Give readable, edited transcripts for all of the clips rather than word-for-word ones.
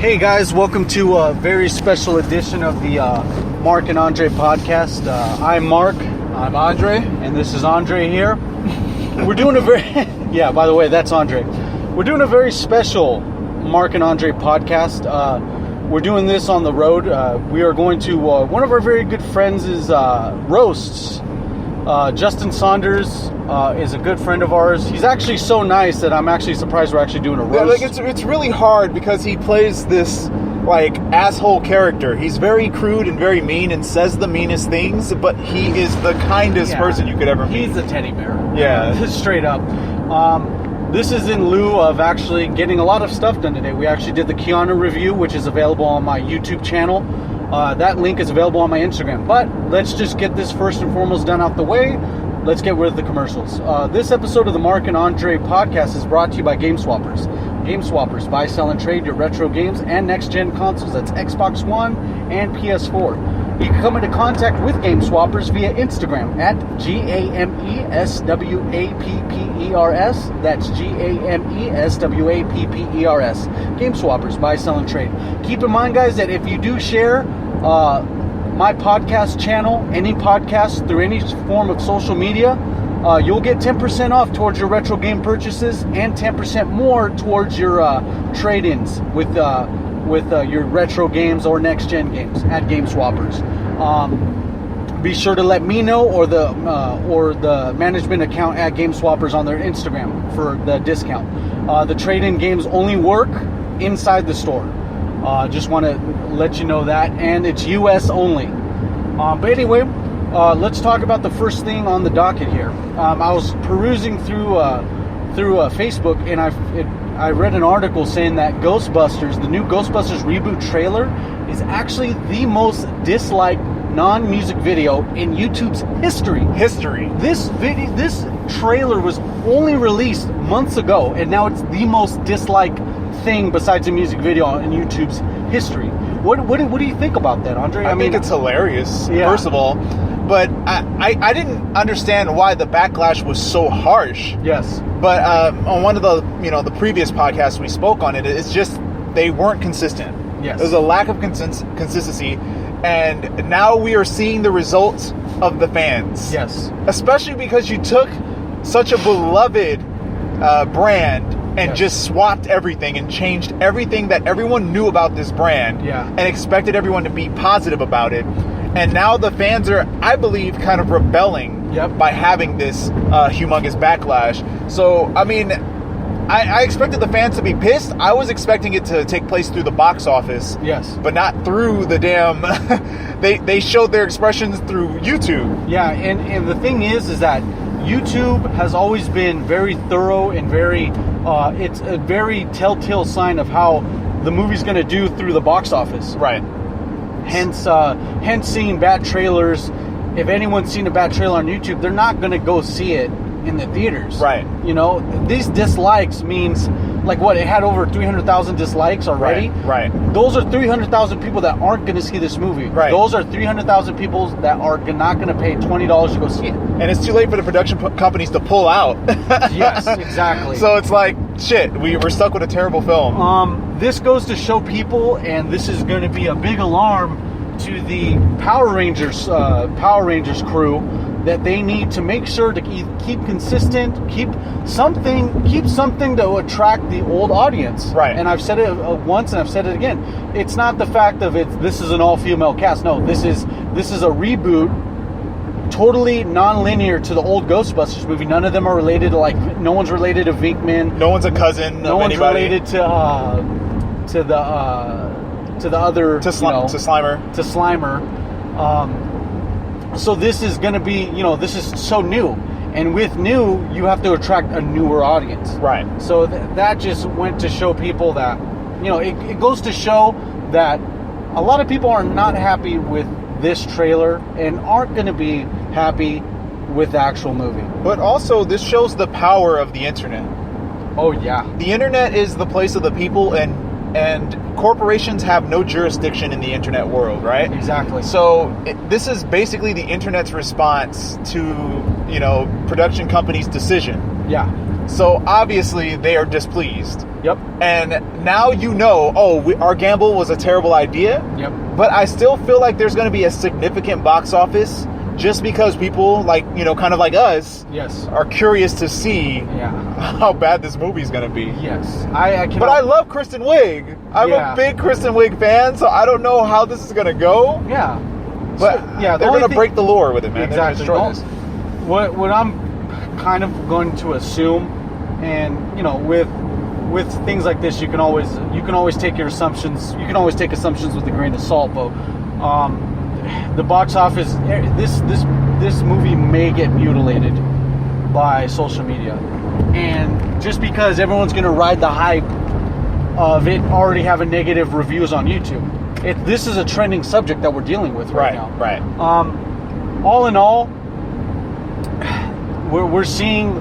Hey guys, welcome to a very special edition of the Mark and Andre podcast. I'm Mark. I'm Andre. And this is Andre here. We're doing a very... yeah, by the way, that's Andre. We're doing a very special Mark and Andre podcast. We're doing this on the road. We are going to... one of our very good friends' roasts. Justin Saunders is a good friend of ours. He's actually so nice that I'm actually surprised we're actually doing a roast. Yeah, like it's really hard because he plays this like asshole character. He's very crude and very mean and says the meanest things, but he is the kindest person you could ever meet. He's a teddy bear. Yeah. Straight up. This is in lieu of actually getting a lot of stuff done today. We actually did the Keanu review, which is available on my YouTube channel. That link is available on my Instagram. But let's just get this first and foremost done out the way. Let's get rid of the commercials. This episode of the Mark and Andre podcast is brought to you by Game Swappers. Game Swappers, buy, sell, and trade your retro games and next-gen consoles. That's Xbox One and PS4. You can come into contact with Game Swappers via Instagram at GAMESWAPPERS. That's GAMESWAPPERS. Game Swappers, buy, sell, and trade. Keep in mind, guys, that if you do share my podcast channel, any podcast through any form of social media, you'll get 10% off towards your retro game purchases and 10% more towards your trade-ins with your retro games or next-gen games at Game Swappers. Be sure to let me know or the management account at Game Swappers on their Instagram for the discount. The trade-in games only work inside the store. Just want to let you know that, and it's U.S. only. But anyway, let's talk about the first thing on the docket here. I was perusing through Facebook, and I read an article saying that Ghostbusters, the new Ghostbusters reboot trailer, is actually the most disliked non-music video in YouTube's history. This trailer was only released months ago, and now it's the most disliked thing besides a music video in YouTube's history. What do you think about that, Andre? I mean, it's hilarious, first of all. But I didn't understand why the backlash was so harsh. Yes. But on one of the previous podcasts we spoke on it, it's just they weren't consistent. Yes. There's a lack of consistency, and now we are seeing the results of the fans. Yes. Especially because you took such a beloved brand and just swapped everything and changed everything that everyone knew about this brand and expected everyone to be positive about it. And now the fans are, I believe, kind of rebelling by having this humongous backlash. So, I mean, I expected the fans to be pissed. I was expecting it to take place through the box office. Yes. But not through the damn... they showed their expressions through YouTube. Yeah, and the thing is that YouTube has always been very thorough and very... it's a very telltale sign of how the movie's going to do through the box office. Right. Hence seeing bad trailers. If anyone's seen a bad trailer on YouTube, they're not going to go see it in the theaters. Right. You know, these dislikes means, like what, it had over 300,000 dislikes already? Right. Those are 300,000 people that aren't going to see this movie. Right. Those are 300,000 people that are not going to pay $20 to go see it. And it's too late for the production companies to pull out. Yes, exactly. So it's like, shit, we're stuck with a terrible film. This goes to show people, and this is going to be a big alarm to the Power Rangers crew, that they need to make sure to keep consistent, keep something to attract the old audience. Right. And I've said it once, and I've said it again. It's not the fact of this is an all-female cast. No, this is a reboot, totally non-linear to the old Ghostbusters movie. None of them are related to, no one's related to Vinkman. No one's a cousin of anybody. No one's related to Slimer. So this is going to be, this is so new. And with new, you have to attract a newer audience. Right. So that just went to show people that, it goes to show that a lot of people are not happy with this trailer and aren't going to be happy with the actual movie. But also, this shows the power of the internet. Oh, yeah. The internet is the place of the people, and corporations have no jurisdiction in the internet world, right? Exactly. So this is basically the internet's response to, production companies' decision. Yeah. So obviously they are displeased. Yep. And now our gamble was a terrible idea. Yep. But I still feel like there's going to be a significant box office just because people kind of like us, yes, are curious to see how bad this movie is going to be. Yes. But I love Kristen Wiig. I'm a big Kristen Wiig fan, so I don't know how this is going to go. Yeah. But they're going to break the lore with it, man. Exactly. They're going to destroy this. What I'm kind of going to assume, and with things like this, you can always take your assumptions. You can always take assumptions with a grain of salt, but the box office, this movie may get mutilated by social media, and just because everyone's going to ride the hype of it already having negative reviews on YouTube, this is a trending subject that we're dealing with right now. Right. All in all, we're seeing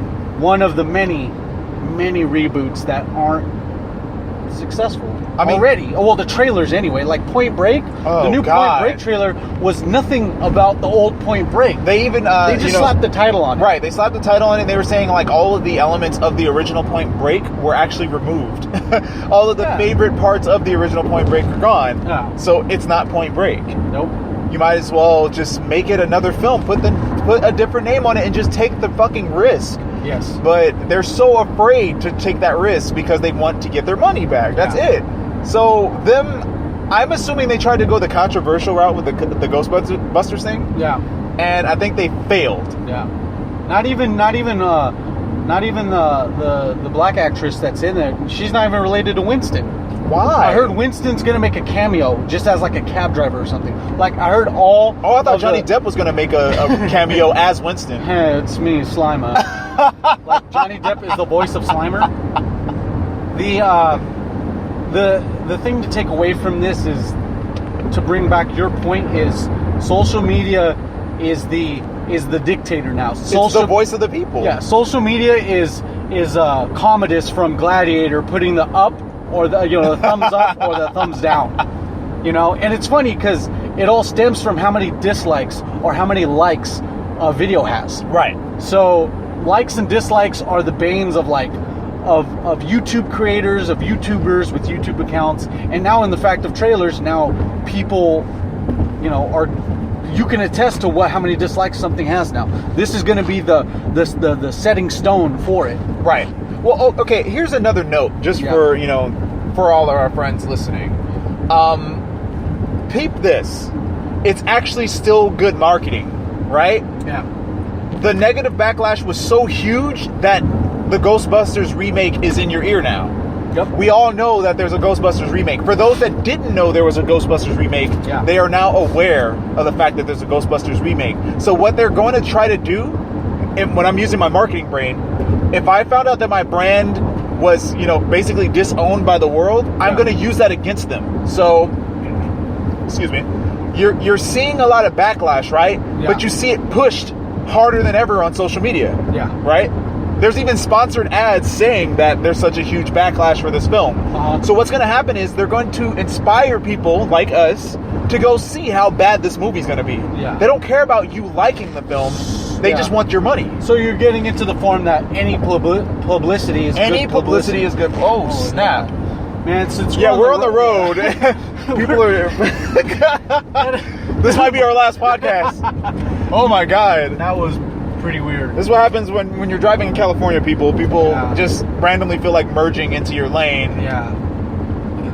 one of the many reboots that aren't successful already. Well, the trailers anyway, like Point Break. The new Point Break trailer was nothing about the old Point Break. They even they just slapped the title on it. Right, they slapped the title on it. And they were saying like all of the elements of the original Point Break were actually removed. All of the favorite parts of the original Point Break are gone. Yeah. So it's not Point Break. Nope. You might as well just make it another film. Put a different name on it and just take the fucking risk. Yes. But they're so afraid to take that risk because they want to get their money back. That's it. So I'm assuming they tried to go the controversial route with the Ghostbusters thing. Yeah. And I think they failed. Yeah. Not even the black actress that's in there. She's not even related to Winston. Why? I heard Winston's gonna make a cameo just as like a cab driver or something. Like I heard all. Oh, I thought Johnny Depp was gonna make a cameo as Winston. Hey, it's me, Slimer. Like Johnny Depp is the voice of Slimer. The thing to take away from this is, to bring back your point, is social media is the dictator now. It's the voice of the people. Yeah, social media is Commodus from Gladiator putting the up or the the thumbs up or the thumbs down. And it's funny because it all stems from how many dislikes or how many likes a video has. Right. So likes and dislikes are the banes of of YouTube creators, of YouTubers with YouTube accounts, and now in the fact of trailers, now people, you can attest to how many dislikes something has now. This is going to be the setting stone for it. Right. Well, okay. Here's another note, just for all of our friends listening. Peep this. It's actually still good marketing, right? Yeah. The negative backlash was so huge that the Ghostbusters remake is in your ear now. Yep. We all know that there's a Ghostbusters remake. For those that didn't know there was a Ghostbusters remake, they are now aware of the fact that there's a Ghostbusters remake. So what they're going to try to do, and when I'm using my marketing brain, if I found out that my brand was, basically disowned by the world, I'm going to use that against them. So, excuse me, you're seeing a lot of backlash, right? Yeah. But you see it pushed harder than ever on social media. Yeah. Right? There's even sponsored ads saying that there's such a huge backlash for this film. So what's going to happen is they're going to inspire people like us to go see how bad this movie's going to be. Yeah. They don't care about you liking the film. They just want your money. So you're getting into the form that any publicity is good publicity. Is good. Oh, snap. Man, since we're on the road. People are... This might be our last podcast. Oh, my God. That was pretty weird. This is what happens when you're driving in California, people just randomly feel like merging into your lane. Yeah.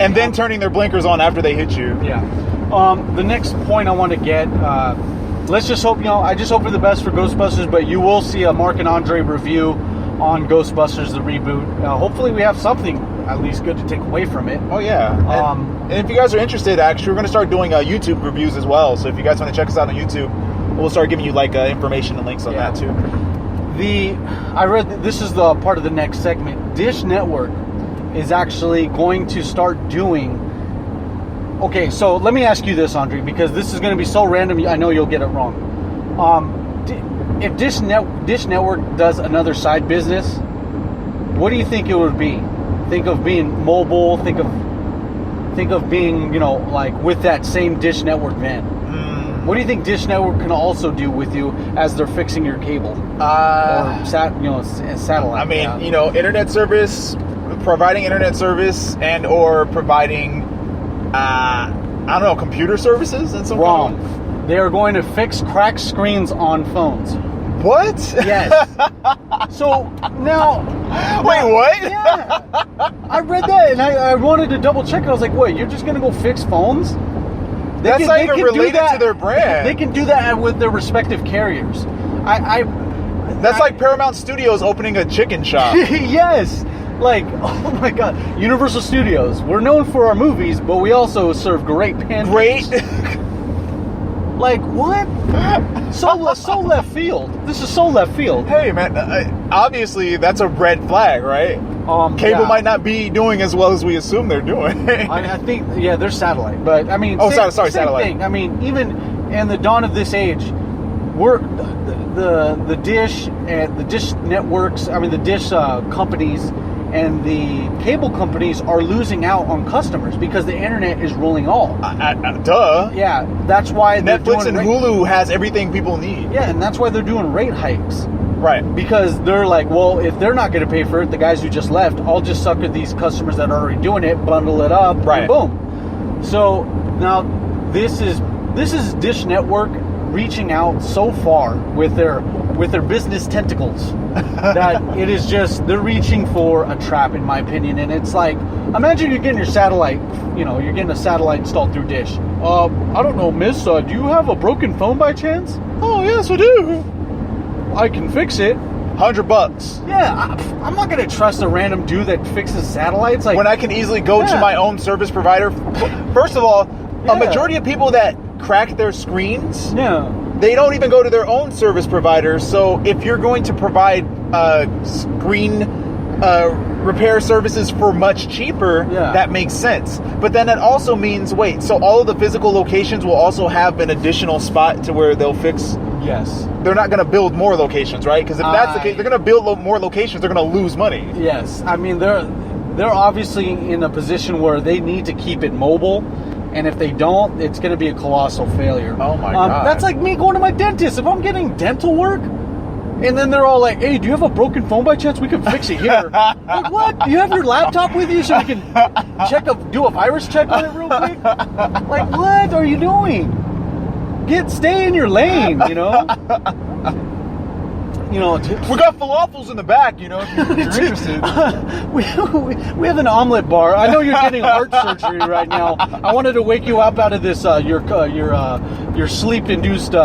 And then turning their blinkers on after they hit you. Yeah. The next point I want to get, let's just hope, I just hope for the best for Ghostbusters, but you will see a Mark and Andre review on Ghostbusters, the reboot. Hopefully we have something at least good to take away from it. Oh, yeah. And if you guys are interested, actually, we're going to start doing YouTube reviews as well. So if you guys want to check us out on YouTube, we'll start giving you information and links on that too. I read that this is the part of the next segment. Dish Network is actually going to start doing. Okay, so let me ask you this, Andre, because this is going to be so random. I know you'll get it wrong. If Dish Network does another side business, what do you think it would be? Think of being mobile. Think of being like with that same Dish Network van. What do you think Dish Network can also do with you as they're fixing your cable? Or satellite. I mean, internet service, providing internet service, and or providing, I don't know, computer services and some. Wrong. They are going to fix cracked screens on phones. What? Yes. So now. Wait, what? Yeah. I read that and I wanted to double check it. I was like, wait, you're just going to go fix phones? That's not even related to their brand. They can do that with their respective carriers. That's like Paramount Studios opening a chicken shop. Yes. Like, oh my God. Universal Studios. We're known for our movies, but we also serve great pancakes. Like, what? So left field. This is so left field. Hey, man. Obviously, that's a red flag, right? Cable might not be doing as well as we assume they're doing. I think, they're satellite. But, I mean... same satellite. Thing. I mean, even in the dawn of this age, we're... The Dish and the Dish networks, I mean, the Dish companies and the cable companies are losing out on customers because the internet is ruling all. Duh. Yeah, that's why Netflix and Hulu has everything people need. Yeah, and that's why they're doing rate hikes. Right. Because they're like, well, if they're not going to pay for it, the guys who just left, I'll just sucker these customers that are already doing it, bundle it up, and boom. So now this is Dish Network reaching out so far with their business tentacles that it is just, they're reaching for a trap, in my opinion. And it's like, imagine you're getting your satellite, you're getting a satellite installed through Dish. I don't know, miss, do you have a broken phone by chance? Oh, yes, I do. I can fix it. $100. Yeah, I'm not going to trust a random dude that fixes satellites. Like, when I can easily go to my own service provider. First of all, a majority of people that crack their screens, they don't even go to their own service provider. So if you're going to provide screen repair services for much cheaper, that makes sense. But then that also means, so all of the physical locations will also have an additional spot to where they'll fix. Yes. They're not going to build more locations, right? Because if that's the case, they're going to build more locations. They're going to lose money. Yes. I mean, they're obviously in a position where they need to keep it mobile. And if they don't, it's going to be a colossal failure. Oh, my God. That's like me going to my dentist. If I'm getting dental work, and then they're all like, hey, do you have a broken phone by chance? We can fix it here. Like, what? Do you have your laptop with you so we can do a virus check on it real quick? Like, what are you doing? Stay in your lane, We got falafels in the back, if you're interested. We have an omelet bar. I know you're getting heart surgery right now. I wanted to wake you up out of this your sleep-induced. We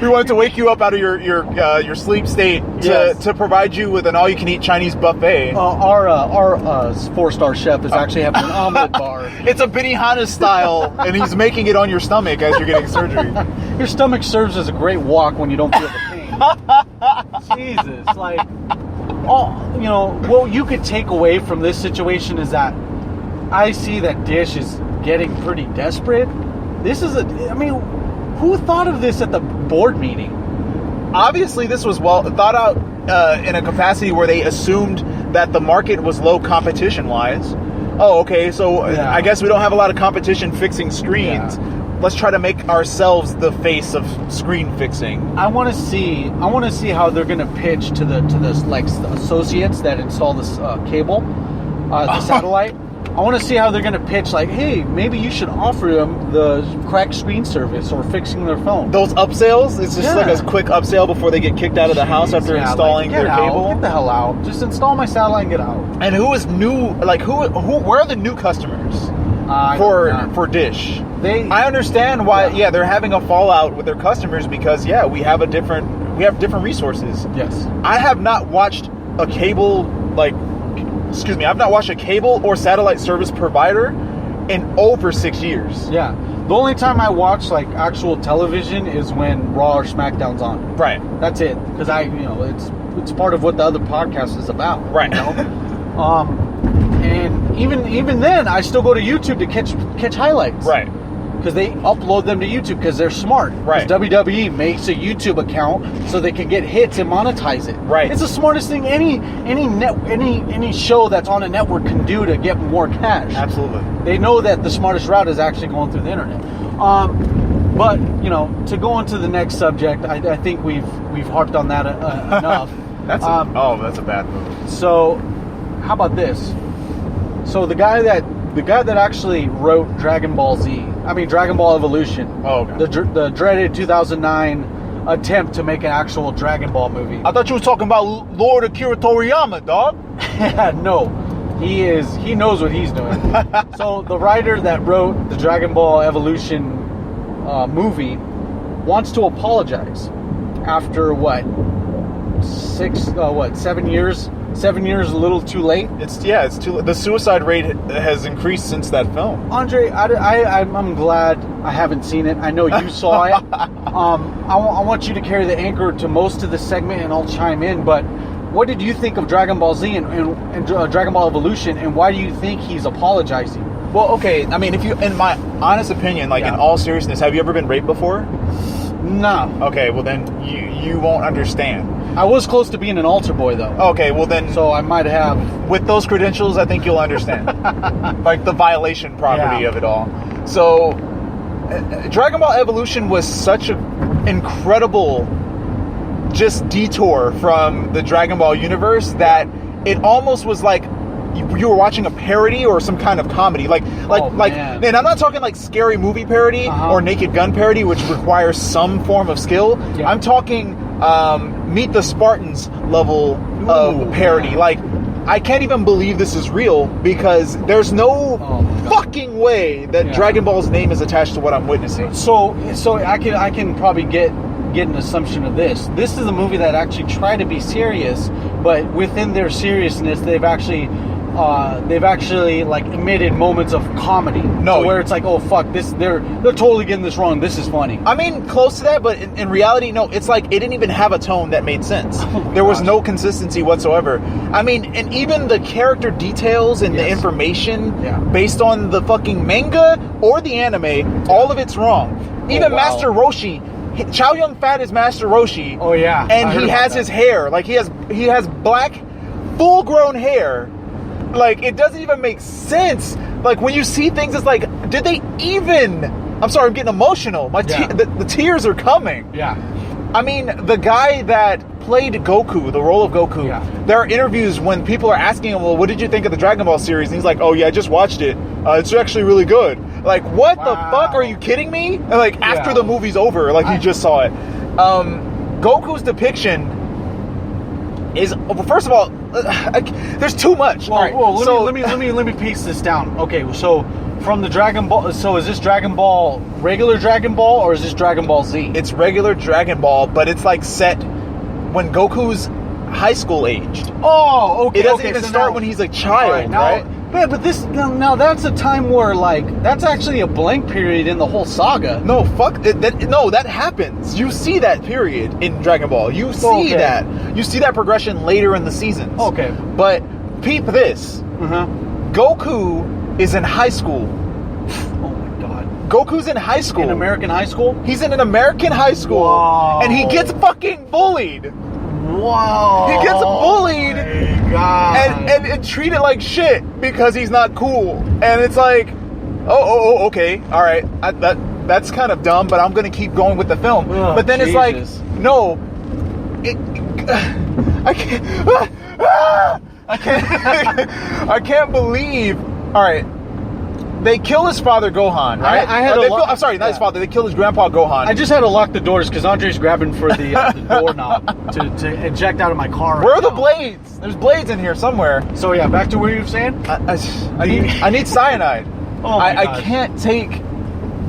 wanted to wake you up out of your sleep state to provide you with an all-you-can-eat Chinese buffet. Our 4-star chef is actually having an omelet bar. It's a Benihana style, and he's making it on your stomach as you're getting surgery. Your stomach serves as a great walk when you don't feel the pain. Jesus, like, what you could take away from this situation is that I see that Dish is getting pretty desperate. Who thought of this at the board meeting? Obviously, this was well thought out in a capacity where they assumed that the market was low competition-wise. Oh, okay, so I guess we don't have a lot of competition fixing screens. Yeah. Let's try to make ourselves the face of screen fixing. I want to see how they're going to pitch to the associates that install this cable, the satellite. I want to see how they're going to pitch, like, hey, maybe you should offer them the cracked screen service or fixing their phone. Those upsells? It's just like a quick upsell before they get kicked out of the house after installing their cable? Get the hell out. Just install my satellite and get out. And who is new? Like, where are the new customers for Dish? I understand why, they're having a fallout with their customers because, we have different resources. Yes. I have not watched a cable, I've not watched a cable or satellite service provider in over 6 years. Yeah. The only time I watch actual television is when Raw or SmackDown's on. Right. That's it. Because it's part of what the other podcast is about. Right. And even then, I still go to YouTube to catch highlights. Right. Because they upload them to YouTube because they're smart. Right. WWE makes a YouTube account so they can get hits and monetize it. Right. It's the smartest thing any show that's on a network can do to get more cash. Absolutely. They know that the smartest route is actually going through the internet. But to go on to the next subject, I think we've harped on that enough. That's a bad movie. So, how about this? So the guy that actually wrote Dragon Ball Evolution. Oh, okay. The dreaded 2009 attempt to make an actual Dragon Ball movie. I thought you were talking about Lord Akira Toriyama, dog. No, he knows what he's doing. So the writer that wrote the Dragon Ball Evolution movie wants to apologize after 7 years? 7 years, a little too late. It's too. The suicide rate has increased since that film. Andre, I'm glad I haven't seen it. I know you saw it. I want you to carry the anchor to most of the segment, and I'll chime in. But what did you think of Dragon Ball Z and Dragon Ball Evolution, and why do you think he's apologizing? Well, okay. I mean, in my honest opinion, in all seriousness, have you ever been raped before? No. Okay, well then you won't understand. I was close to being an altar boy, though. Okay, well then... So I might have... With those credentials, I think you'll understand. Like the violation property of it all. So, Dragon Ball Evolution was such an incredible just detour from the Dragon Ball universe that it almost was like you were watching a parody or some kind of comedy. And I'm not talking like scary movie parody or Naked Gun parody, which requires some form of skill. Yeah. I'm talking Meet the Spartans level of parody. Like, I can't even believe this is real because there's no fucking way that Dragon Ball's name is attached to what I'm witnessing. So I can probably get an assumption of this. This is a movie that actually tried to be serious, but within their seriousness, they've actually like emitted moments of comedy. No, where it's like, oh fuck, this they're totally getting this wrong. This is funny. I mean, close to that, but in reality, no. It's like it didn't even have a tone that made sense. There was no consistency whatsoever. I mean, and even the character details and the information based on the fucking manga or the anime, all of it's wrong. Even Master Roshi. Chow Yun Fat is Master Roshi. Oh yeah, and he has his hair like he has black, full-grown hair. Like, it doesn't even make sense. Like, when you see things, it's like, did they even... I'm sorry, I'm getting emotional. The tears are coming. Yeah. I mean, the guy that played Goku, the role of Goku, there are interviews when people are asking him, well, what did you think of the Dragon Ball series? And he's like, oh, yeah, I just watched it. It's actually really good. Like, what the fuck? Are you kidding me? And, like, after the movie's over, like, you just saw it. Goku's depiction is, first of all, there's too much. Let me piece this down. Okay, so from the Dragon Ball, so is this Dragon Ball regular Dragon Ball or is this Dragon Ball Z? It's regular Dragon Ball, but it's like set when Goku's high school aged. Oh, okay. It doesn't even start when he's a child, right? But this now that's a time where like that's actually a blank period in the whole saga. No, fuck that happens. You see that period in Dragon Ball. You see that. You see that progression later in the seasons. Okay. But peep this. Goku is in high school. Oh my god. Goku's in high school. In American high school? He's in an American high school. Whoa. And he gets fucking bullied. Wow. He gets bullied and treated like shit because he's not cool. And it's like, okay, all right. That's kind of dumb, but I'm going to keep going with the film. But then it's like, no, I can't believe. All right. They kill his father Gohan, right? I'm sorry, not his father. They kill his grandpa Gohan. I just had to lock the doors because Andre's grabbing for the doorknob to eject out of my car. Where are the blades? There's blades in here somewhere. So yeah, back to where you were saying. I need cyanide. Oh my God. I can't take.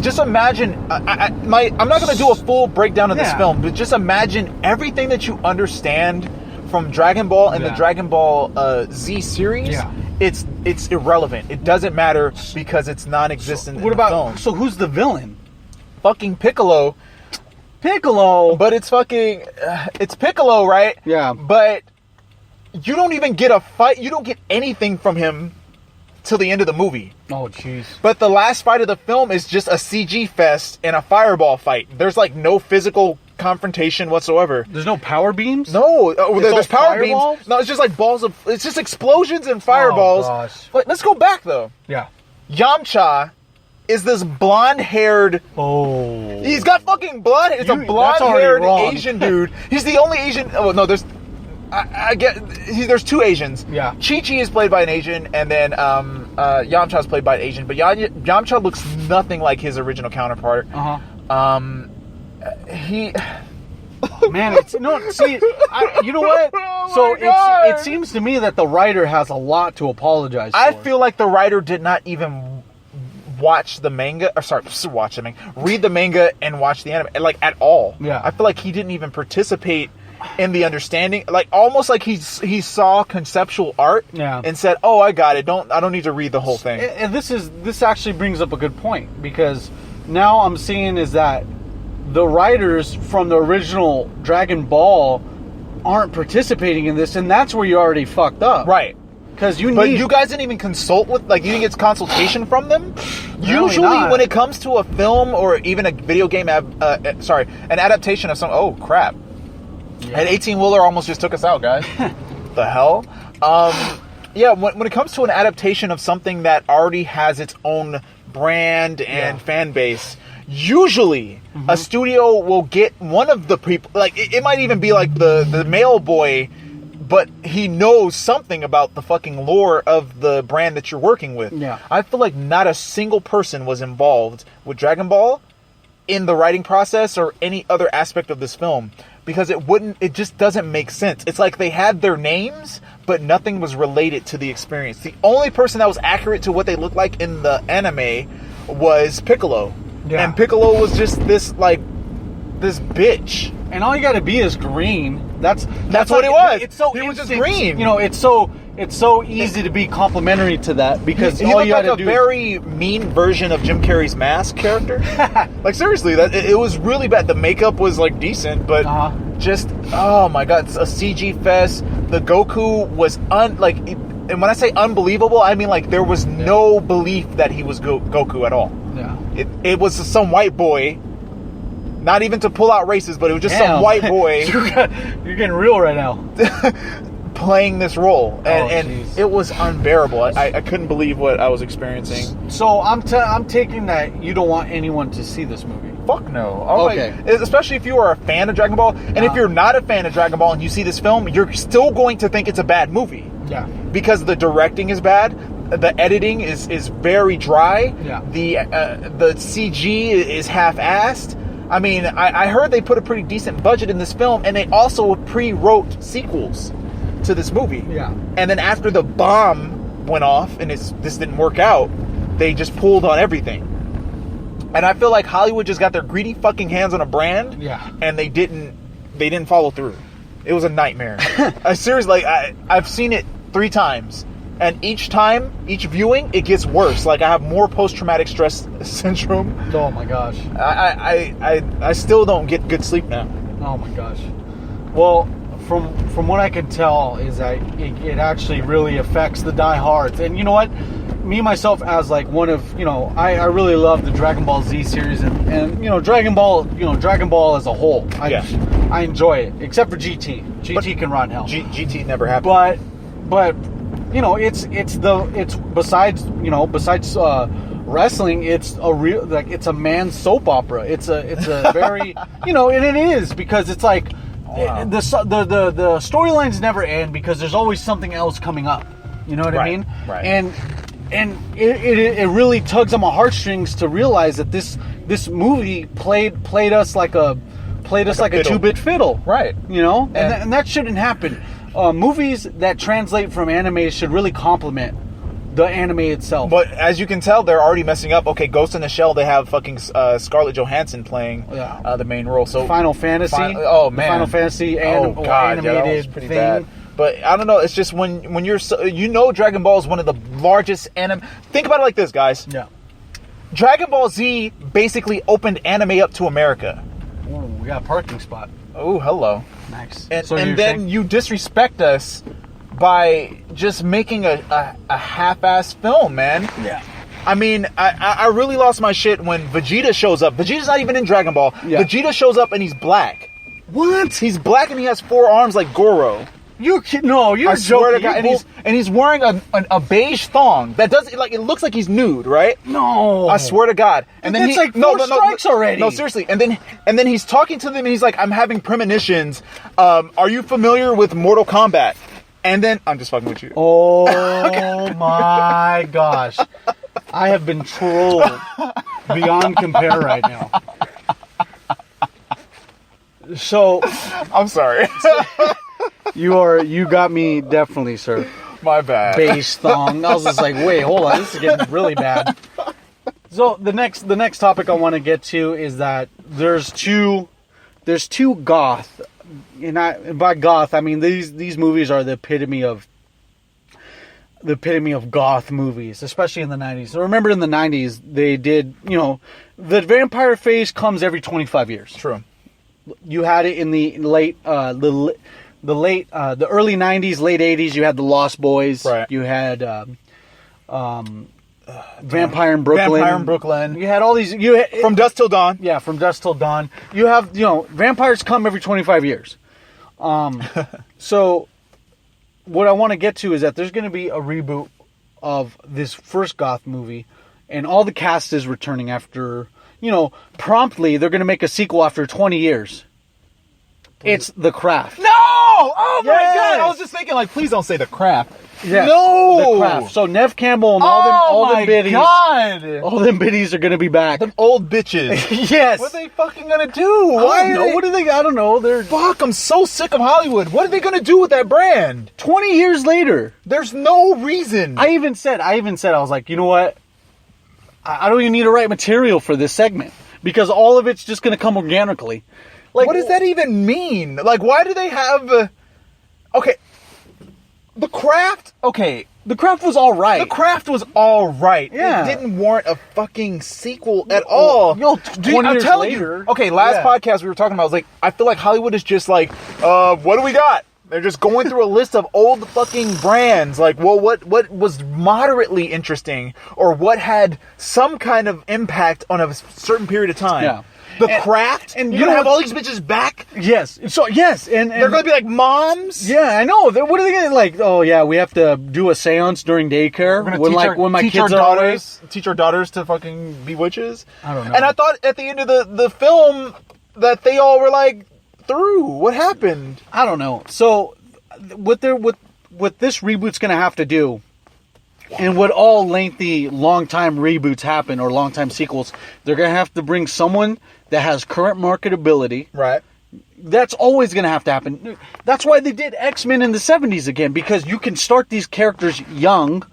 Just imagine. I'm not going to do a full breakdown of this film, but just imagine everything that you understand from Dragon Ball and the Dragon Ball Z series. Yeah. It's irrelevant. It doesn't matter because it's non-existent. What about film. So who's the villain? Fucking Piccolo. But it's fucking it's Piccolo, right? Yeah. But you don't even get a fight. You don't get anything from him till the end of the movie. Oh jeez. But the last fight of the film is just a CG fest and a fireball fight. There's like no physical confrontation whatsoever. There's no power beams? No. There's power beams. No, it's just like it's just explosions and fireballs. Oh gosh. Let's go back though. Yeah. Yamcha is this blonde-haired... Oh. He's got fucking blonde... It's a blonde-haired Asian dude. He's the only Asian... Oh, no, there's... I get... There's two Asians. Yeah. Chi-Chi is played by an Asian, and then Yamcha is played by an Asian. But Yamcha looks nothing like his original counterpart. He... Man, it's... No, see, you know what? So it seems to me that the writer has a lot to apologize for. I feel like the writer did not even... watch the manga, or sorry, watch the manga, read the manga and watch the anime, like at all. Yeah. I feel like he didn't even participate in the understanding, like almost like he saw conceptual art and said, "Oh, I got it. I don't need to read the whole thing." And this actually brings up a good point, because now I'm seeing is that the writers from the original Dragon Ball aren't participating in this, and that's where you already fucked up. Right. But you guys didn't even consult with, like, you didn't get consultation from them? Usually when it comes to a film or even a video game, an adaptation of some... Oh, crap. Yeah. An 18-wheeler almost just took us out, guys. The hell? When it comes to an adaptation of something that already has its own brand and fan base, usually a studio will get one of the people... Like, it might even be like the male boy... But he knows something about the fucking lore of the brand that you're working with. Yeah. I feel like not a single person was involved with Dragon Ball in the writing process or any other aspect of this film, because it just doesn't make sense. It's like they had their names, but nothing was related to the experience. The only person that was accurate to what they looked like in the anime was Piccolo. Yeah. And Piccolo was just this bitch. And all you gotta be is green. That's what it was. It's so he was just green. You know, it's so easy to be complimentary to that, because all you gotta do. He looked like a very mean version of Jim Carrey's Mask character. Like, seriously, it was really bad. The makeup was like decent, but just, oh my god, it's a CG fest. The Goku was and when I say unbelievable, I mean like there was no belief that he was Goku at all. Yeah. It was some white boy. Not even to pull out races, but it was just some white boy. You're getting real right now. Playing this role. And it was unbearable. I couldn't believe what I was experiencing. So I'm taking that you don't want anyone to see this movie. Fuck no. Okay. Especially if you are a fan of Dragon Ball. And if you're not a fan of Dragon Ball and you see this film, you're still going to think it's a bad movie. Yeah. Because the directing is bad. The editing is very dry. Yeah. The CG is half-assed. I mean, I heard they put a pretty decent budget in this film, and they also pre-wrote sequels to this movie. Yeah. And then after the bomb went off and this didn't work out, they just pulled on everything. And I feel like Hollywood just got their greedy fucking hands on a brand, and they didn't follow through. It was a nightmare. Seriously, I've seen it 3 times. And each time, each viewing, it gets worse. Like, I have more post-traumatic stress syndrome. Oh, my gosh. I still don't get good sleep now. Oh, my gosh. Well, from what I can tell is that it actually really affects the diehards. And you know what? Me, myself, as like one of, I really love the Dragon Ball Z series. And Dragon Ball as a whole. I enjoy it. Except for GT. GT can run hell. GT never happened. But it's besides wrestling, it's a real, it's a man's soap opera. It's a very and it is, because it's like the storylines never end, because there's always something else coming up. You know what I mean? Right. And it really tugs on my heartstrings to realize that this movie played us like a 2-bit fiddle. Right. And that shouldn't happen. Movies that translate from anime should really complement the anime itself. But as you can tell, they're already messing up. Okay, Ghost in the Shell, they have fucking Scarlett Johansson playing the main role. So Final Fantasy. Final Fantasy animated that was pretty thing. bad. But I don't know. It's just when you're Dragon Ball is one of the largest anime. Think about it like this, guys. Yeah. Dragon Ball Z basically opened anime up to America. Ooh, we got a parking spot. Oh, hello. Nice. And then you disrespect us by just making a half-ass film, man. Yeah. I mean, I really lost my shit when Vegeta shows up. Vegeta's not even in Dragon Ball. Yeah. Vegeta shows up and he's black. What? He's black and he has 4 arms like Goro. You're I swear to God, and he's wearing a beige thong that does like it looks like he's nude, right? No, I swear to God. And then that's like four strikes already. No, seriously. And then he's talking to them, and he's like, "I'm having premonitions. Are you familiar with Mortal Kombat?" And then I'm just fucking with you. Oh my gosh, I have been trolled beyond compare right now. So I'm sorry. You got me definitely, sir. My bad. Beige thong. I was just like, wait, hold on, this is getting really bad. So the next topic I want to get to is that there's two goth, and by goth I mean these movies are the epitome of goth movies, especially in the 90s. So remember in the 90s they did, the vampire phase comes every 25 years. True. You had it in the late the early 90s, late 80s. You had the Lost Boys. Right. You had Vampire in Brooklyn. You had all these. From Dusk Till Dawn. Yeah, From Dusk Till Dawn. You have vampires come every 25 years. So what I want to get to is that there's going to be a reboot of this first goth movie, and all the cast is returning after. Promptly, they're going to make a sequel after 20 years. It's The Craft. No! Oh my God! I was just thinking, please don't say The Craft. Yes, no! The Craft. So Nev Campbell and all them biddies. God! All them biddies are going to be back. Them old bitches. Yes. What are they fucking going to do? Why? What are they? I don't know. Fuck, I'm so sick of Hollywood. What are they going to do with that brand? 20 years later. There's no reason. I even said, I was like, you know what? I don't even need to write material for this segment because all of it's just going to come organically. What does that even mean? Why do they have... Okay. The Craft... Okay. The Craft was all right. The Craft was all right. Yeah. It didn't warrant a fucking sequel at all. I'm telling you. Okay, last podcast we were talking about, I feel like Hollywood is just what do we got? They're just going through a list of old fucking brands. What was moderately interesting or what had some kind of impact on a certain period of time. Yeah. The Craft? And you're going to have all these bitches back? Yes. So, yes. And they're going to be like moms? Yeah, I know. What are they going to oh, yeah, we have to do a seance during daycare when my kids are away? Teach our daughters to fucking be witches? I don't know. And I thought at the end of the film that they all were through. What happened? I don't know. So what this reboot's going to have to do, and what all long time reboots happen or long time sequels, they're going to have to bring someone that has current marketability. Right. That's always going to have to happen. That's why they did X-Men in the 70s again, because you can start these characters young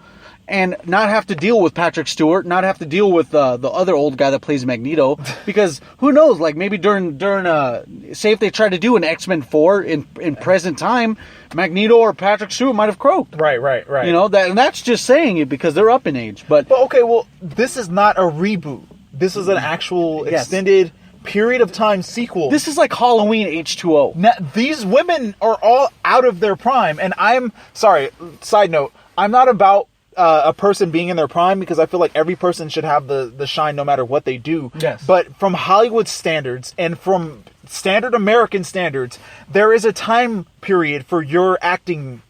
and not have to deal with Patrick Stewart, not have to deal with the other old guy that plays Magneto, because who knows, maybe during say if they try to do an X-Men 4 in present time, Magneto or Patrick Stewart might have croaked. Right. And that's just saying it because they're up in age. But okay, well, this is not a reboot. This is an actual extended period of time sequel. This is like Halloween H2O. Now, these women are all out of their prime, and I'm sorry, side note, I'm not about a person being in their prime, because I feel like every person should have the shine no matter what they do. Yes. But from Hollywood standards and from standard American standards, there is a time period for your acting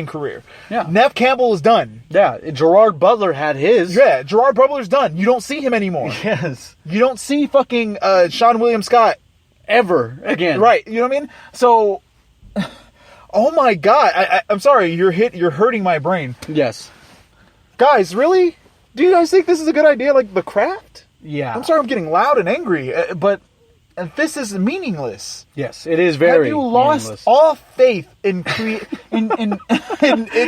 career. Yeah. Nev Campbell is done. Yeah. Gerard Butler had his. Yeah. Gerard Butler's done. You don't see him anymore. Yes. You don't see fucking Sean William Scott ever again. Right. You know what I mean? So... Oh my God! I'm sorry. You're hurting my brain. Yes, guys. Really? Do you guys think this is a good idea? The Craft? Yeah. I'm sorry. I'm getting loud and angry, but this is meaningless. Yes, it is very. Have you lost all faith in in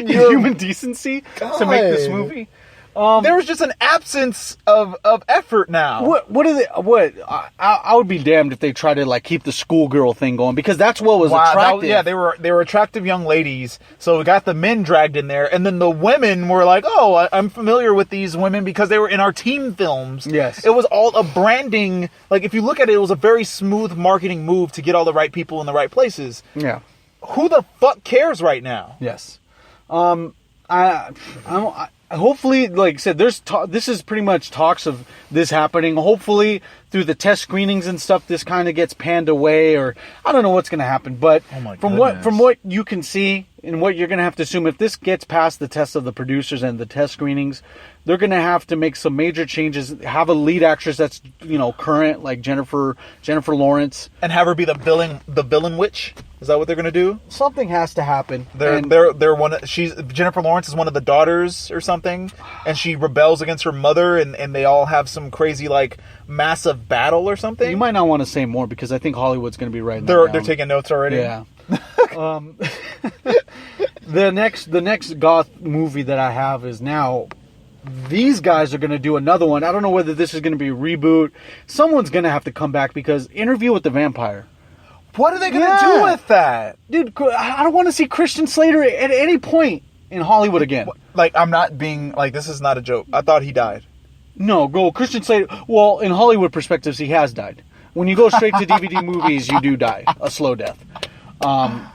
your human decency to make this movie? There was just an absence of effort now. What are they? I would be damned if they try to keep the schoolgirl thing going, because that's what was attractive. They were attractive young ladies. So we got the men dragged in there, and then the women were like, "Oh, I'm familiar with these women because they were in our team films." Yes, it was all a branding. If you look at it, it was a very smooth marketing move to get all the right people in the right places. Yeah. Who the fuck cares right now? Yes. hopefully, like I said, this is pretty much talks of this happening. Hopefully, through the test screenings and stuff, this kind of gets panned away, or I don't know what's going to happen. But from what you can see and what you're going to have to assume, if this gets past the test of the producers and the test screenings, they're going to have to make some major changes. Have a lead actress that's current, like Jennifer Lawrence, and have her be the villain witch. Is that what they're going to do? Something has to happen. Jennifer Lawrence is one of the daughters or something, and she rebels against her mother, and they all have some crazy like massive battle or something. You might not want to say more because I think Hollywood's going to be writing. They're taking notes already. Yeah. The next goth movie that I have is now. These guys are going to do another one. I don't know whether this is going to be a reboot. Someone's going to have to come back because Interview with the Vampire. What are they going to do with that? Dude, I don't want to see Christian Slater at any point in Hollywood again. Like, I'm not being... Like, this is not a joke. I thought he died. No, Christian Slater... Well, in Hollywood perspectives, he has died. When you go straight to DVD movies, you do die. A slow death.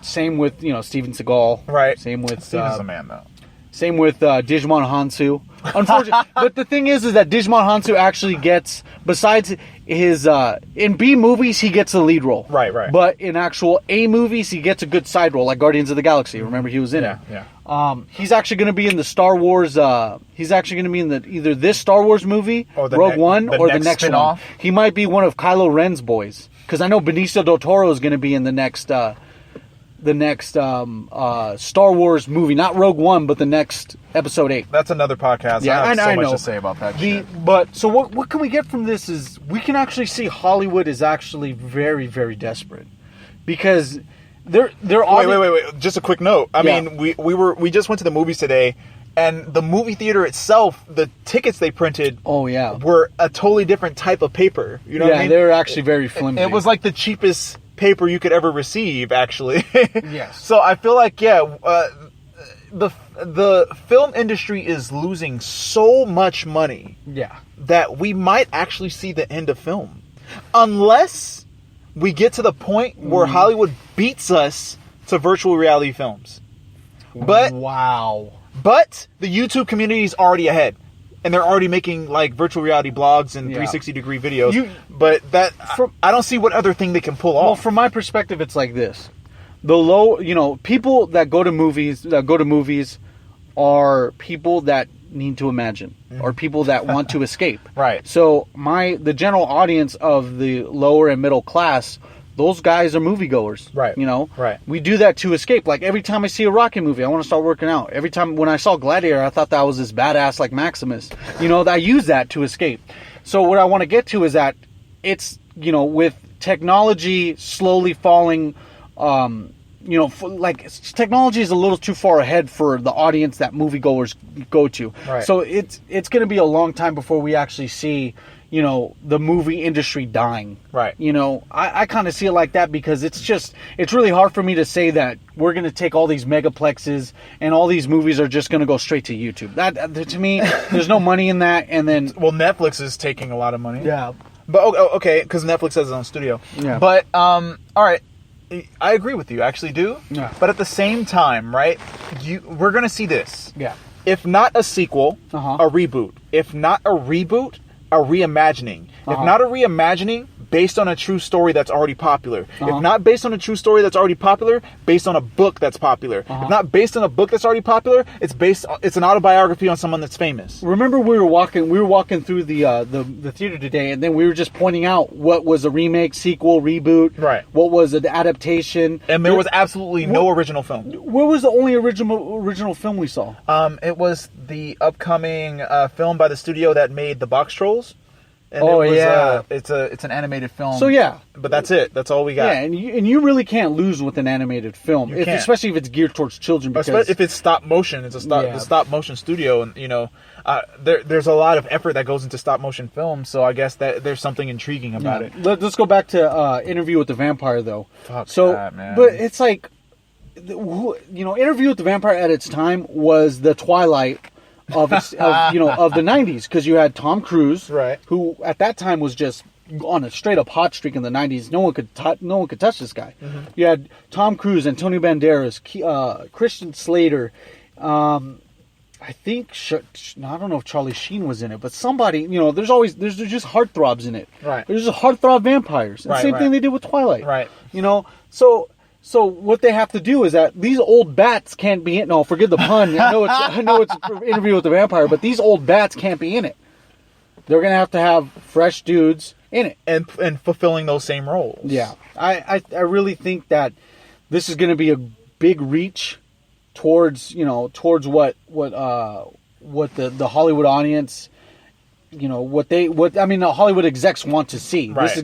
Same with, Steven Seagal. Right. Same with... Steven's a man, though. Same with Digimon Hansu. Unfortunately, but the thing is that Digimon Hansu actually gets, besides his in B movies, he gets a lead role. Right. But in actual A movies, he gets a good side role, like Guardians of the Galaxy. Remember, he was in it. Yeah. He's actually going to be in the Star Wars. He's actually going to be in either this Star Wars movie, or Rogue One, or the next one. He might be one of Kylo Ren's boys, because I know Benicio del Toro is going to be in the next Star Wars movie, not Rogue One, but the next Episode 8. That's another podcast. Yeah, I have so much know. to say about that shit. But so what can we get from this is we can actually see Hollywood is actually very, very desperate because they're wait. Just a quick note. I mean, we just went to the movies today, and the movie theater itself, the tickets they printed, were a totally different type of paper. You know what I mean? They're actually very flimsy. It was like the cheapest paper you could ever receive, actually. Yes. So I feel like the film industry is losing so much money that we might actually see the end of film, unless we get to the point where Hollywood beats us to virtual reality films. But the YouTube community is already ahead, and they're already making like virtual reality blogs and 360-degree videos. I don't see what other thing they can pull off. Well, from my perspective, it's like this: people that go to movies are people that need to imagine, or people that want to escape. Right. So the general audience of the lower and middle class, those guys are moviegoers. Right. Right. We do that to escape. Like every time I see a Rocky movie, I want to start working out. Every time when I saw Gladiator, I thought that was this badass like Maximus. I use that to escape. So what I want to get to is that it's, with technology slowly falling, technology is a little too far ahead for the audience that moviegoers go to. Right. So it's going to be a long time before we actually see, the movie industry dying. Right. I kind of see it like that because it's really hard for me to say that we're going to take all these megaplexes and all these movies are just going to go straight to YouTube. That to me, there's no money in that. And then, Netflix is taking a lot of money. Yeah. But okay, because Netflix has its own studio. Yeah. But all right. I agree with you, I actually do. Yeah. But at the same time, right, we're going to see this. Yeah. If not a sequel, a reboot. If not a reboot, a reimagining. If not a reimagining, based on a true story that's already popular. If not based on a true story that's already popular, based on a book that's popular. If not based on a book that's already popular, it's an autobiography on someone that's famous. Remember we were walking through the theater today, and then we were just pointing out what was a remake, sequel, reboot, right? What was an adaptation, and there was absolutely no original film. Where was the only original film we saw? It was the upcoming film by the studio that made the Box Trolls. And it's an animated film. So yeah, but that's it. That's all we got. Yeah, and you really can't lose with an animated film, especially if it's geared towards children. Because if it's stop motion, it's the stop motion studio, and there's a lot of effort that goes into stop motion films. So I guess that there's something intriguing about it. Let's go back to Interview with the Vampire, though. Fuck that, man. But it's like, Interview with the Vampire at its time was the twilight of the 90s, because you had Tom Cruise, right, who at that time was just on a straight up hot streak in the 90s. No one could touch this guy. Mm-hmm. You had Tom Cruise, Antonio Banderas, Christian Slater, I think I don't know if Charlie Sheen was in it, but somebody, you know, there's just heartthrobs in it. Right. There's just heartthrob vampires. The same thing they did with Twilight. Right. You know, so what they have to do is that these old bats can't be in. No, forget the pun. I know it's an interview with the vampire, but these old bats can't be in it. They're gonna have fresh dudes in it and fulfilling those same roles. Yeah, I really think that this is gonna be a big reach towards what the Hollywood audience, you know, the Hollywood execs want to see. Right.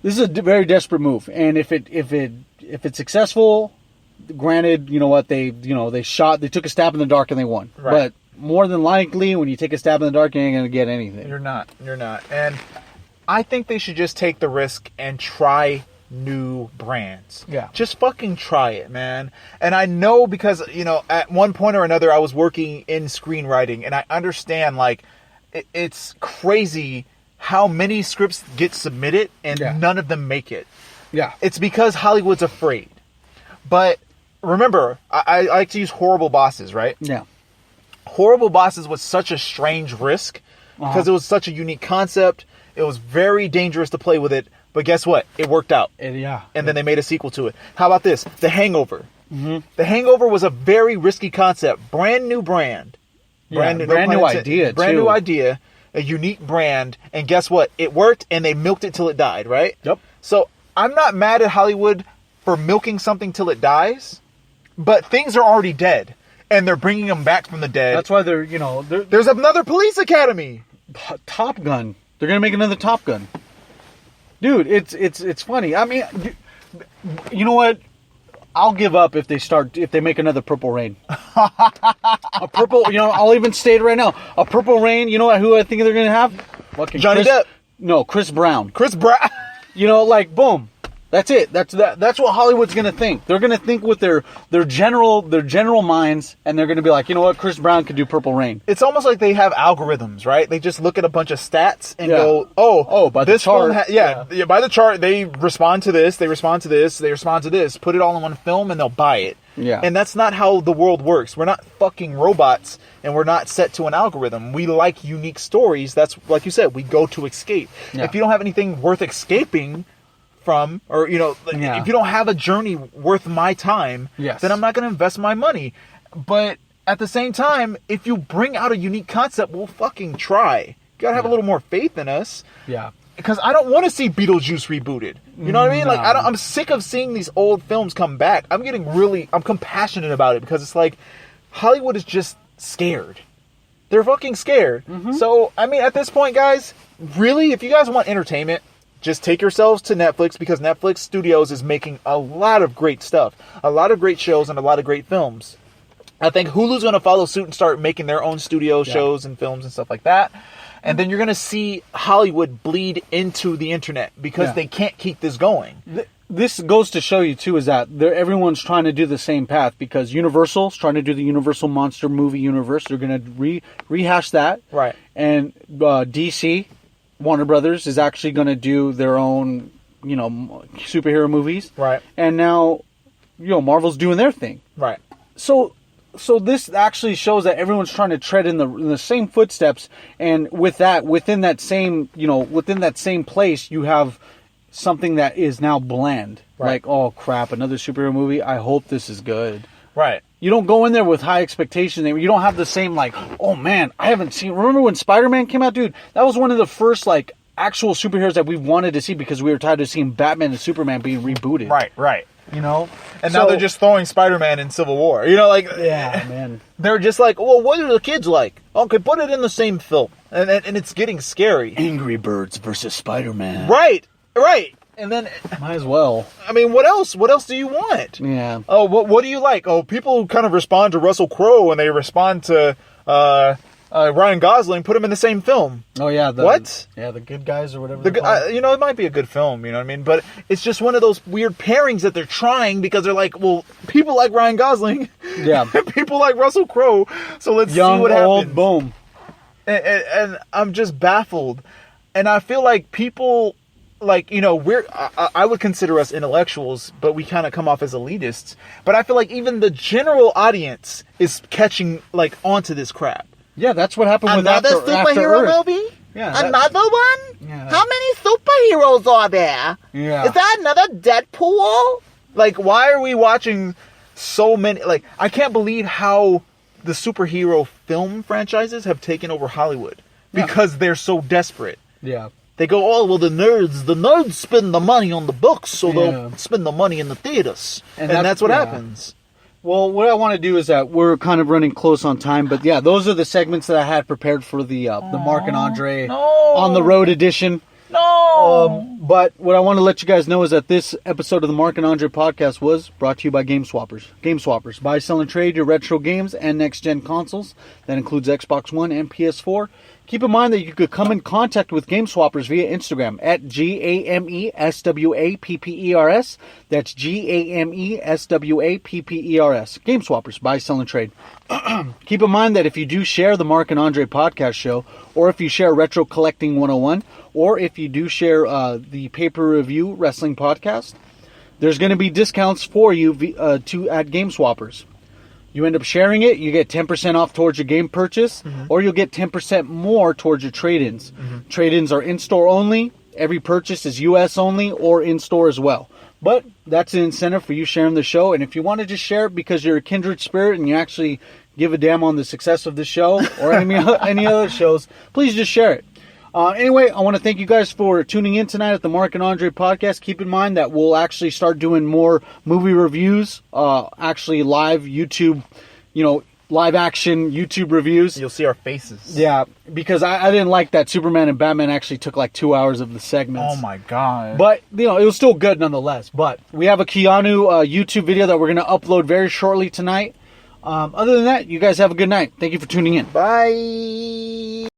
This is a very desperate move, and if it's successful, granted, you know what, they took a stab in the dark and they won. Right. But more than likely, when you take a stab in the dark, you ain't gonna get anything. You're not, and I think they should just take the risk and try new brands. Yeah. Just fucking try it, man. And I know because, you know, at one point or another I was working in screenwriting, and I understand, like, it's crazy how many scripts get submitted and none of them make it. Yeah. It's because Hollywood's afraid. But remember, I like to use Horrible Bosses, right? Yeah. Horrible Bosses was such a strange risk because it was such a unique concept. It was very dangerous to play with it. But guess what? It worked out. And then they made a sequel to it. How about this? The Hangover. Mm-hmm. The Hangover was a very risky concept. Brand new brand. Brand new idea, Brand new idea. A unique brand. And guess what? It worked, and they milked it till it died, right? Yep. So I'm not mad at Hollywood for milking something till it dies. But things are already dead. And they're bringing them back from the dead. That's why there's another police academy. Top Gun. They're gonna make another Top Gun. Dude, it's funny. I mean, you know what? I'll give up if they make another Purple Rain. A purple, you know, I'll even state it right now. A Purple Rain. You know who I think they're gonna have? Fucking Johnny Depp. No, Chris Brown. Chris Brown. You know, like, boom. That's it. That's what Hollywood's gonna think. They're gonna think with their general minds, and they're gonna be like, you know what, Chris Brown could do Purple Rain. It's almost like they have algorithms, right? They just look at a bunch of stats and go, by the chart. By the chart, they respond to this, they respond to this, they respond to this. Put it all in one film, and they'll buy it. Yeah. And that's not how the world works. We're not fucking robots, and we're not set to an algorithm. We like unique stories. That's, like you said, we go to escape. Yeah. If you don't have anything worth escaping from, or, you know, if you don't have a journey worth my time, then I'm not going to invest my money. But at the same time, if you bring out a unique concept, we'll fucking try. You got to have a little more faith in us. Yeah. Because I don't want to see Beetlejuice rebooted. You know what I mean? Like, I'm sick of seeing these old films come back. I'm compassionate about it, because it's like Hollywood is just scared. They're fucking scared. Mm-hmm. So, I mean, at this point, guys, really, if you guys want entertainment, just take yourselves to Netflix, because Netflix Studios is making a lot of great stuff. A lot of great shows and a lot of great films. I think Hulu's going to follow suit and start making their own studio shows and films and stuff like that. And then you're going to see Hollywood bleed into the internet, because they can't keep this going. This goes to show you, too, is that everyone's trying to do the same path, because Universal's trying to do the Universal Monster movie universe. They're going to rehash that. Right. And DC... Warner Brothers is actually going to do their own, you know, superhero movies. Right. And now, you know, Marvel's doing their thing. Right. So this actually shows that everyone's trying to tread in the same footsteps, and within that same place, you have something that is now bland. Right. Like, oh crap, another superhero movie. I hope this is good. Right. You don't go in there with high expectations. You don't have the same, like, oh man, I haven't seen... Remember when Spider-Man came out? Dude, that was one of the first, like, actual superheroes that we wanted to see, because we were tired of seeing Batman and Superman being rebooted. Right. You know? And now they're just throwing Spider-Man in Civil War. You know, like... Yeah, man. They're just like, well, what do the kids like? Okay, put it in the same film. And it's getting scary. Angry Birds versus Spider-Man. Right. And then... Might as well. I mean, what else? What else do you want? Yeah. Oh, what do you like? Oh, people kind of respond to Russell Crowe, and they respond to Ryan Gosling. Put them in the same film. Oh, yeah. What? Yeah, the good guys or whatever. You know, it might be a good film, you know what I mean? But it's just one of those weird pairings that they're trying, because they're like, well, people like Ryan Gosling. Yeah. People like Russell Crowe. So let's see what happens. Boom. And I'm just baffled. And I feel like people like, you know, I would consider us intellectuals, but we kind of come off as elitists. But I feel like even the general audience is catching, like, onto this crap. Yeah, that's what happened with Another superhero movie? Yeah. Another one? Yeah. How many superheroes are there? Yeah. Is that another Deadpool? Like, why are we watching so many? Like, I can't believe how the superhero film franchises have taken over Hollywood because they're so desperate. Yeah. They go, oh, well, the nerds spend the money on the books, so they'll spend the money in the theaters. And that's what happens. Well, what I want to do is that we're kind of running close on time, but yeah, those are the segments that I had prepared for the Mark and Andre on the road edition. No. But what I want to let you guys know is that this episode of the Mark and Andre podcast was brought to you by Game Swappers. Game Swappers. Buy, sell, and trade your retro games and next-gen consoles. That includes Xbox One and PS4. Keep in mind that you could come in contact with Game Swappers via Instagram at GAMESWAPPERS. That's GAMESWAPPERS. Game Swappers. Buy, sell, and trade. Keep in mind that if you do share the Mark and Andre podcast show, or if you share Retro Collecting 101, or if you do share the pay-per-review wrestling podcast, there's going to be discounts for you at Game Swappers. You end up sharing it, you get 10% off towards your game purchase, or you'll get 10% more towards your trade-ins. Trade-ins are in-store only. Every purchase is U.S. only or in-store as well. But that's an incentive for you sharing the show. And if you want to just share it because you're a kindred spirit and you actually give a damn on the success of the show or any other shows, please just share it. Anyway, I want to thank you guys for tuning in tonight at the Mark and Andre podcast. Keep in mind that we'll actually start doing more movie reviews, actually live YouTube, live action YouTube reviews. You'll see our faces. Yeah, because I didn't like that Superman and Batman actually took like 2 hours of the segments. Oh my God. But, it was still good nonetheless. But we have a Keanu YouTube video that we're going to upload very shortly tonight. Other than that, you guys have a good night. Thank you for tuning in. Bye.